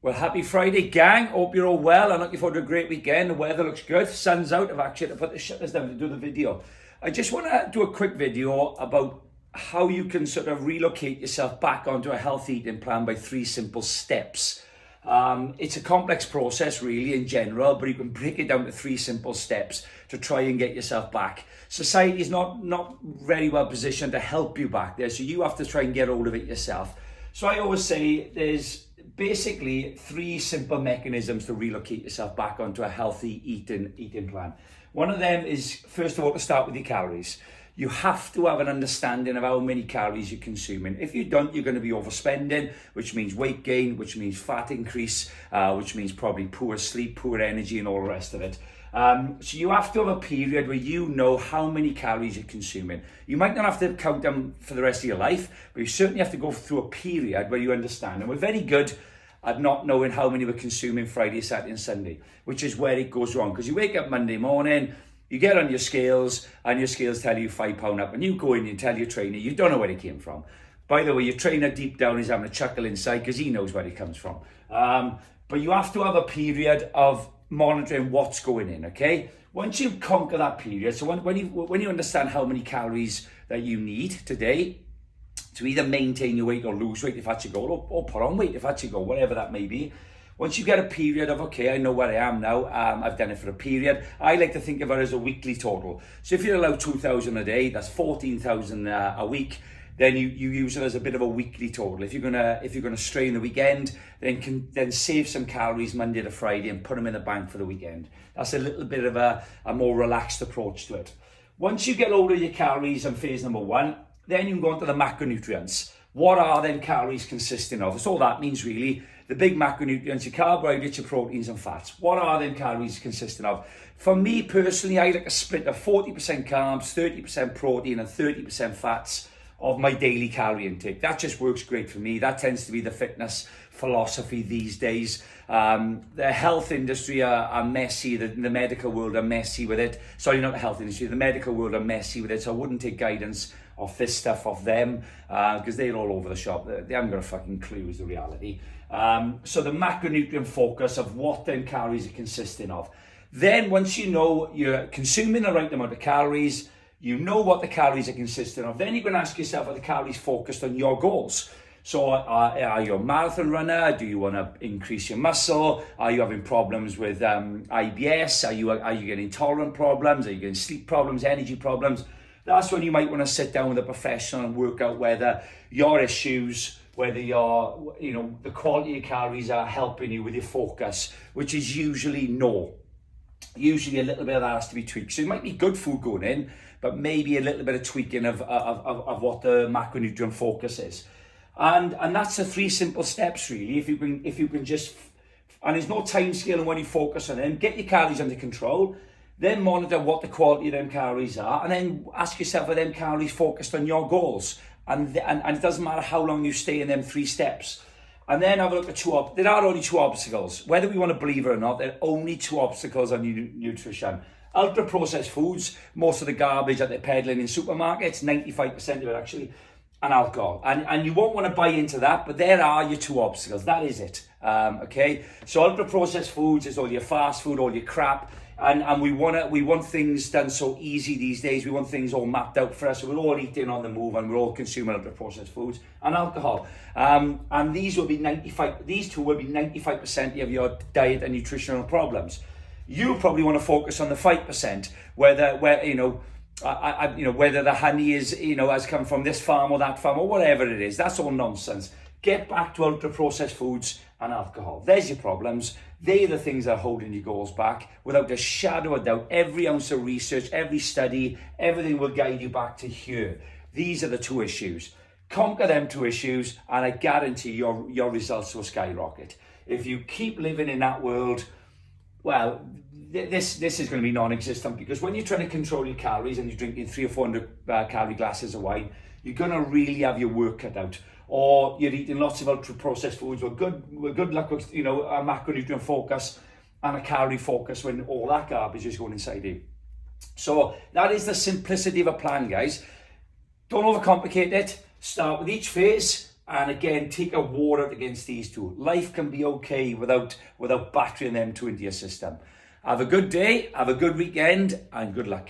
Well, happy Friday, gang. Hope you're all well. I'm looking forward to a great weekend. The weather looks good. Sun's out. I've actually had to put the shutters down to do the video. I just want to do a quick video about how you can sort of relocate yourself back onto a healthy eating plan by 3 simple steps. It's a complex process really in general, but you can break it down to 3 simple steps to try and get yourself back. Society is not very well positioned to help you back there, so you have to try and get hold of it yourself. So I always say there's basically 3 simple mechanisms to relocate yourself back onto a healthy eating plan. One of them is, first of all, to start with your calories. You have to have an understanding of how many calories you're consuming. If you don't, you're going to be overspending, which means weight gain, which means fat increase, which means probably poor sleep, poor energy, and all the rest of it. So you have to have a period where you know how many calories you're consuming. You might not have to count them for the rest of your life, but you certainly have to go through a period where you understand. And we're very good at not knowing how many we're consuming Friday, Saturday, and Sunday, which is where it goes wrong. Because you wake up Monday morning, you get on your scales, and your scales tell you 5 pounds up, and you go in and you tell your trainer, you don't know where it came from. By the way, your trainer deep down is having a chuckle inside because he knows where it comes from. But you have to have a period of monitoring what's going in, okay? Once you conquer that period, so when you understand how many calories that you need today to either maintain your weight or lose weight if that's your goal, or put on weight if that's your goal, whatever that may be. Once you get a period of, okay, I know where I am now, I've done it for a period, I like to think of it as a weekly total. So if you're allowed 2,000 a day, that's 14,000 a week, then you use it as a bit of a weekly total. If you're gonna strain the weekend, then save some calories Monday to Friday and put them in the bank for the weekend. That's a little bit of a more relaxed approach to it. Once you get hold of your calories on phase number 1, then you can go on to the macronutrients. What are them calories consisting of? That's all that means really. The big macronutrients, your carbohydrates, your proteins and fats. What are them calories consisting of? For me personally, I like a split of 40% carbs, 30% protein and 30% fats of my daily calorie intake. That just works great for me. That tends to be the fitness philosophy these days. The health industry are messy, the medical world are messy with it. Sorry, not the health industry, the medical world are messy with it, so I wouldn't take guidance off this stuff off them because they're all over the shop. They haven't got a fucking clue is the reality. So the macronutrient focus of what them calories are consisting of. Then once you know you're consuming the right amount of calories, you know what the calories are consisting of, then you can ask yourself, are the calories focused on your goals? So are you a marathon runner? Do you want to increase your muscle? Are you having problems with IBS? Are you getting intolerant problems? Are you getting sleep problems, energy problems? That's when you might want to sit down with a professional and work out whether your issues, whether the quality of calories are helping you with your focus, which is usually no. Usually a little bit of that has to be tweaked. So it might be good food going in, but maybe a little bit of tweaking of what the macronutrient focus is. And that's the 3 simple steps really. If you can just, and there's no time scale on when you focus on them, get your calories under control, then monitor what the quality of them calories are, and then ask yourself, are them calories focused on your goals? And it doesn't matter how long you stay in them 3 steps. And then have a look at there are only 2 obstacles. Whether we want to believe it or not, there are only 2 obstacles on nutrition. Ultra processed foods, most of the garbage that they're peddling in supermarkets, 95% of it actually, and alcohol. And you won't want to buy into that, but there are your 2 obstacles. That is it. Okay. So ultra processed foods is all your fast food, all your crap. And we want things done so easy these days. We want things all mapped out for us. So we're all eating on the move and we're all consuming ultra processed foods and alcohol. And these 2 will be 95% of your diet and nutritional problems. You probably want to focus on the 5%, whether the honey is has come from this farm or that farm or whatever it is. That's all nonsense. Get back to ultra processed foods and alcohol. There's your problems. They're the things that are holding your goals back. Without a shadow of doubt, every ounce of research, every study, everything will guide you back to here. These are the 2 issues. Conquer them 2 issues, and I guarantee your results will skyrocket. If you keep living in that world, well, this is going to be non-existent, because when you're trying to control your calories and you're drinking 300 or 400 calorie glasses of wine, you're going to really have your work cut out. Or you're eating lots of ultra processed foods with good luck with a macronutrient focus and a calorie focus when all that garbage is going inside you. So that is the simplicity of a plan, guys. Don't overcomplicate it. Start with each phase, And again, take a war out against these two. Life can be okay without battering them two into your system. Have a good day, have a good weekend, and good luck.